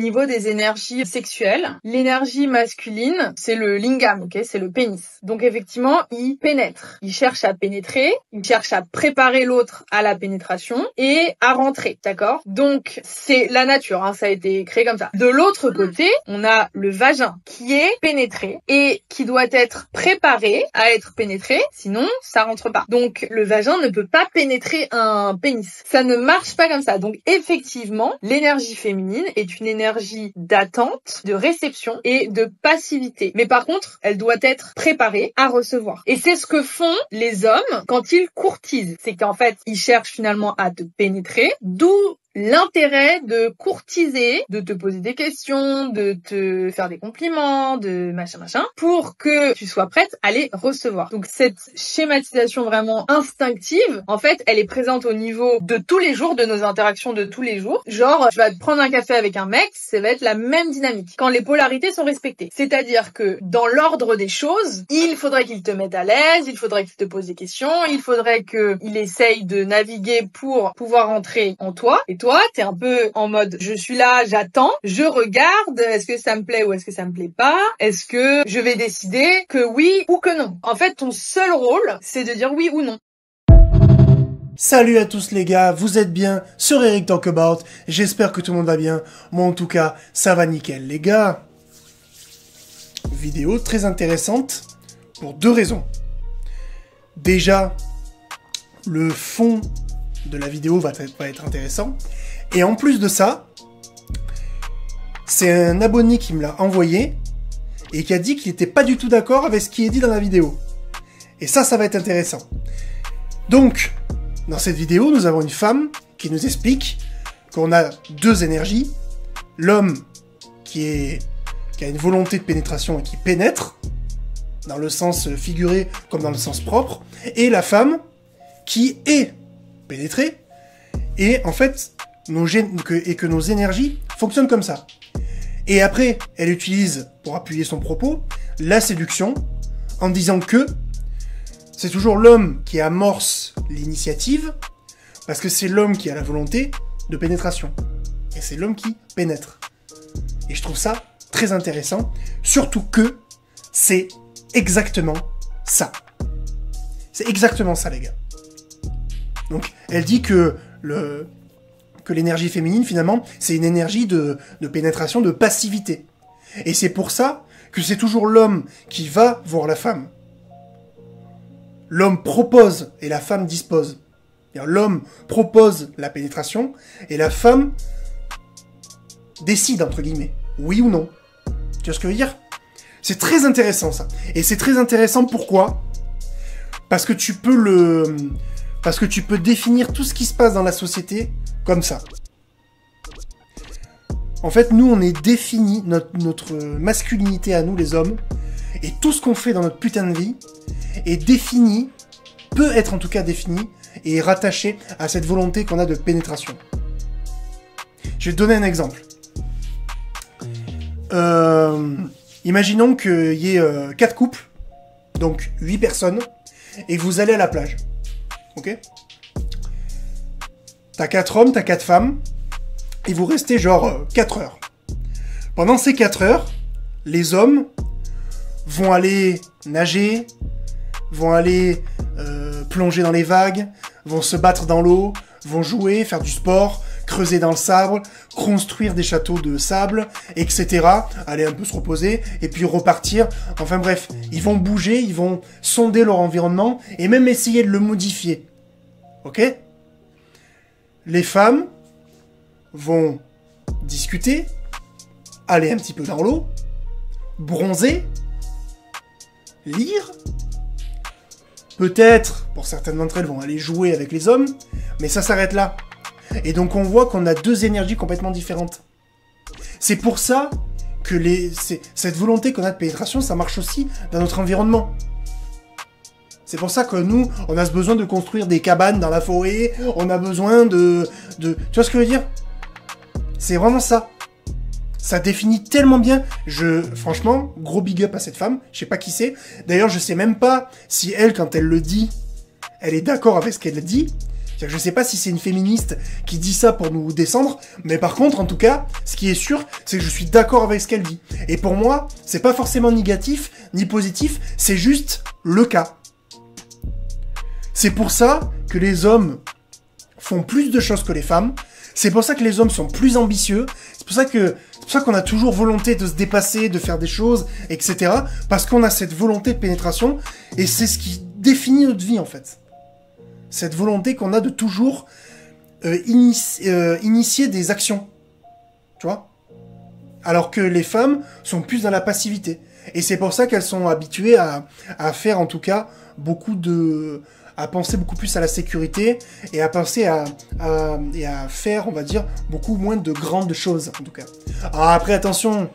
niveau des énergies sexuelles. L'énergie masculine, c'est le lingam, ok, c'est le pénis. Donc effectivement, il pénètre. Il cherche à pénétrer, il cherche à préparer l'autre à la pénétration et à rentrer, d'accord? Donc c'est la nature, hein, ça a été créé comme ça. De l'autre côté, on a le vagin qui est pénétré et qui doit être préparé à être pénétré, sinon ça rentre pas. Donc le vagin ne peut pas pénétrer un pénis. Ça ne marche pas comme ça. Donc effectivement, l'énergie féminine est une énergie d'attente, de réception et de passivité. Mais par contre, elle doit être préparée à recevoir. Et c'est ce que font les hommes quand ils courtisent. C'est qu'en fait, ils cherchent finalement à te pénétrer, d'où l'intérêt de courtiser, de te poser des questions, de te faire des compliments, de machin, pour que tu sois prête à les recevoir. Donc cette schématisation vraiment instinctive, en fait, elle est présente au niveau de tous les jours, de nos interactions de tous les jours. Genre, tu vas te prendre un café avec un mec, ça va être la même dynamique, quand les polarités sont respectées. C'est-à-dire que dans l'ordre des choses, il faudrait qu'il te mette à l'aise, il faudrait qu'il te pose des questions, il faudrait qu'il essaye de naviguer pour pouvoir entrer en toi. Et toi, t'es un peu en mode, je suis là, j'attends, je regarde, est-ce que ça me plaît ou est-ce que ça me plaît pas? Est-ce que je vais décider que oui ou que non? En fait, ton seul rôle, c'est de dire oui ou non. Salut à tous les gars, vous êtes bien sur Eric Talk About, j'espère que tout le monde va bien, moi en tout cas, ça va nickel les gars. Vidéo très intéressante, pour deux raisons. Déjà, le fond de la vidéo va être intéressant. Et en plus de ça, c'est un abonné qui me l'a envoyé et qui a dit qu'il n'était pas du tout d'accord avec ce qui est dit dans la vidéo. Et ça va être intéressant. Donc, dans cette vidéo, nous avons une femme qui nous explique qu'on a deux énergies. L'homme qui a une volonté de pénétration et qui pénètre, dans le sens figuré comme dans le sens propre, et la femme qui est pénétrée, et en fait, que nos énergies fonctionnent comme ça. Et après, elle utilise, pour appuyer son propos, la séduction, en disant que c'est toujours l'homme qui amorce l'initiative, parce que c'est l'homme qui a la volonté de pénétration. Et c'est l'homme qui pénètre. Et je trouve ça très intéressant, surtout que c'est exactement ça. C'est exactement ça, les gars. Donc, elle dit que l'énergie féminine, finalement, c'est une énergie de pénétration, de passivité. Et c'est pour ça que c'est toujours l'homme qui va voir la femme. L'homme propose et la femme dispose. L'homme propose la pénétration et la femme décide, entre guillemets, oui ou non. Tu vois ce que je veux dire? C'est très intéressant, ça. Et c'est très intéressant, pourquoi? Parce que tu peux définir tout ce qui se passe dans la société comme ça. En fait, nous, on est défini, notre masculinité à nous, les hommes, et tout ce qu'on fait dans notre putain de vie est défini, peut être en tout cas défini, et rattaché à cette volonté qu'on a de pénétration. Je vais te donner un exemple. Imaginons qu'il y ait 4 couples, donc 8 personnes, et que vous allez à la plage. Ok? T'as 4 hommes, t'as 4 femmes, et vous restez genre 4 heures. Pendant ces 4 heures, les hommes vont aller nager, vont aller plonger dans les vagues, vont se battre dans l'eau, vont jouer, faire du sport, creuser dans le sable, construire des châteaux de sable, etc. Aller un peu se reposer, et puis repartir. Enfin bref, ils vont bouger, ils vont sonder leur environnement, et même essayer de le modifier. Ok? Les femmes vont discuter, aller un petit peu dans l'eau, bronzer, lire. Peut-être, pour certaines d'entre elles, vont aller jouer avec les hommes, mais ça s'arrête là. Et donc on voit qu'on a deux énergies complètement différentes. C'est pour ça que cette volonté qu'on a de pénétration, ça marche aussi dans notre environnement. C'est pour ça que nous, on a ce besoin de construire des cabanes dans la forêt, on a besoin de... Tu vois ce que je veux dire? C'est vraiment ça. Ça définit tellement bien. Franchement, gros big up à cette femme. Je sais pas qui c'est. D'ailleurs, je sais même pas si elle, quand elle le dit, elle est d'accord avec ce qu'elle dit. Je sais pas si c'est une féministe qui dit ça pour nous descendre, mais par contre, en tout cas, ce qui est sûr, c'est que je suis d'accord avec ce qu'elle dit. Et pour moi, c'est pas forcément négatif, ni positif, c'est juste le cas. C'est pour ça que les hommes font plus de choses que les femmes, c'est pour ça que les hommes sont plus ambitieux, c'est pour ça qu'on a toujours volonté de se dépasser, de faire des choses, etc. Parce qu'on a cette volonté de pénétration, et c'est ce qui définit notre vie, en fait. Cette volonté qu'on a de toujours initier des actions. Tu vois ? Alors que les femmes sont plus dans la passivité. Et c'est pour ça qu'elles sont habituées à faire, en tout cas, à penser beaucoup plus à la sécurité et à penser et à faire, on va dire, beaucoup moins de grandes choses, en tout cas. Alors après, attention,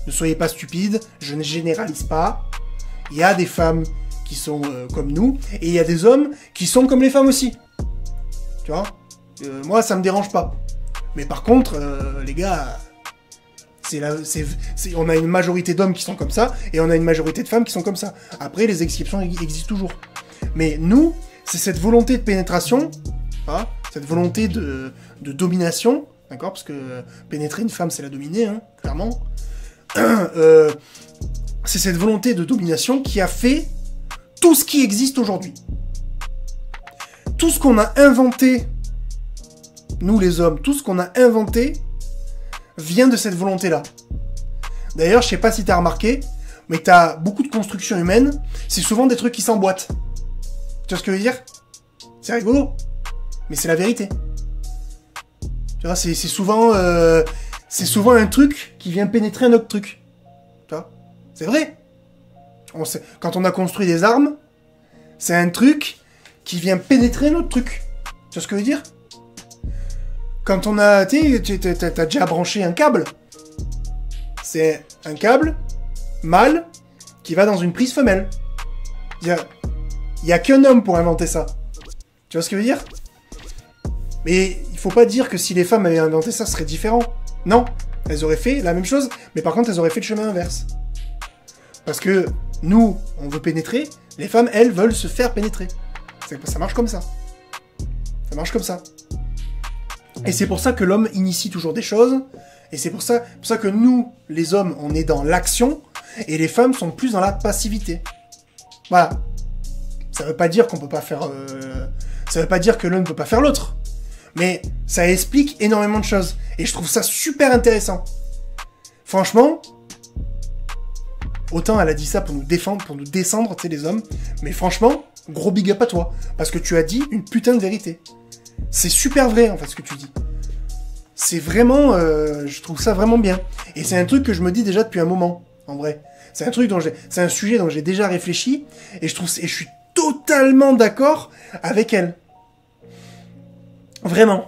ne soyez pas stupides, je ne généralise pas. Il y a des femmes qui sont comme nous, et il y a des hommes qui sont comme les femmes aussi. Tu vois ? Moi, ça me dérange pas. Mais par contre, les gars, on a une majorité d'hommes qui sont comme ça, et on a une majorité de femmes qui sont comme ça. Après, les exceptions existent toujours. Mais nous, c'est cette volonté de pénétration, hein, cette volonté de domination, d'accord ? Parce que pénétrer une femme, c'est la dominer, hein, clairement. C'est cette volonté de domination qui a fait tout ce qui existe aujourd'hui. Tout ce qu'on a inventé, nous les hommes, tout ce qu'on a inventé vient de cette volonté-là. D'ailleurs, je sais pas si t'as remarqué, mais t'as beaucoup de constructions humaines, c'est souvent des trucs qui s'emboîtent. Tu vois ce que je veux dire ? C'est rigolo, mais c'est la vérité. Tu vois, c'est souvent un truc qui vient pénétrer un autre truc. Tu vois ? C'est vrai. Quand on a construit des armes, c'est un truc qui vient pénétrer un autre truc. Tu vois ce que je veux dire ? Quand on a... T'as déjà branché un câble. C'est un câble mâle qui va dans une prise femelle. Il y a qu'un homme pour inventer ça. Tu vois ce que je veux dire ? Mais il faut pas dire que si les femmes avaient inventé ça, ce serait différent. Non, elles auraient fait la même chose, mais par contre, elles auraient fait le chemin inverse. Parce que nous, on veut pénétrer, les femmes, elles, veulent se faire pénétrer. Ça marche comme ça. Ça marche comme ça. Et c'est pour ça que l'homme initie toujours des choses, et c'est pour ça que nous, les hommes, on est dans l'action, et les femmes sont plus dans la passivité. Voilà. Ça veut pas dire qu'on peut pas faire... Ça veut pas dire que l'un ne peut pas faire l'autre. Mais ça explique énormément de choses. Et je trouve ça super intéressant. Franchement, autant elle a dit ça pour nous défendre, pour nous descendre, tu sais, les hommes. Mais franchement, gros big up à toi. Parce que tu as dit une putain de vérité. C'est super vrai, en fait, ce que tu dis. C'est vraiment... je trouve ça vraiment bien. Et c'est un truc que je me dis déjà depuis un moment, en vrai. C'est un sujet dont j'ai déjà réfléchi. Et je suis totalement d'accord avec elle. Vraiment.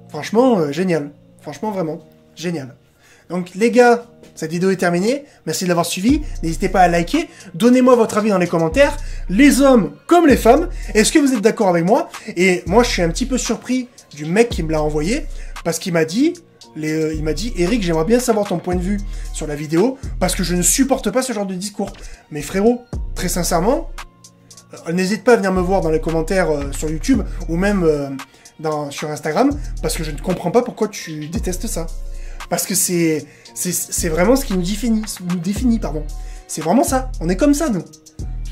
Franchement, génial. Franchement, vraiment. Génial. Donc, les gars, cette vidéo est terminée. Merci de l'avoir suivi. N'hésitez pas à liker. Donnez-moi votre avis dans les commentaires. Les hommes comme les femmes. Est-ce que vous êtes d'accord avec moi ? Et moi, je suis un petit peu surpris du mec qui me l'a envoyé. Parce qu'il m'a dit... il m'a dit, Eric, j'aimerais bien savoir ton point de vue sur la vidéo. Parce que je ne supporte pas ce genre de discours. Mais frérot, très sincèrement... n'hésite pas à venir me voir dans les commentaires sur YouTube. Ou même... sur Instagram, parce que je ne comprends pas pourquoi tu détestes ça. Parce que c'est vraiment ce qui nous définit, pardon. C'est vraiment ça. On est comme ça, nous.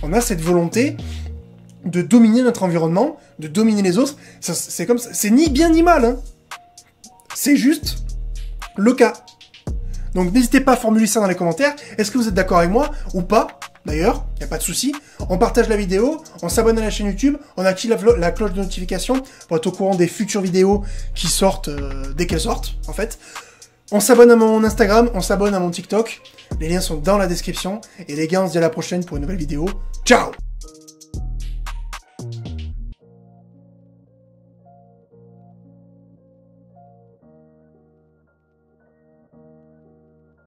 On a cette volonté de dominer notre environnement, de dominer les autres. C'est comme ça. C'est ni bien ni mal, hein. C'est juste le cas. Donc n'hésitez pas à formuler ça dans les commentaires. Est-ce que vous êtes d'accord avec moi ou pas ? D'ailleurs, il n'y a pas de souci. On partage la vidéo, on s'abonne à la chaîne YouTube, on active la cloche de notification pour être au courant des futures vidéos qui sortent dès qu'elles sortent, en fait. On s'abonne à mon Instagram, on s'abonne à mon TikTok. Les liens sont dans la description. Et les gars, on se dit à la prochaine pour une nouvelle vidéo. Ciao!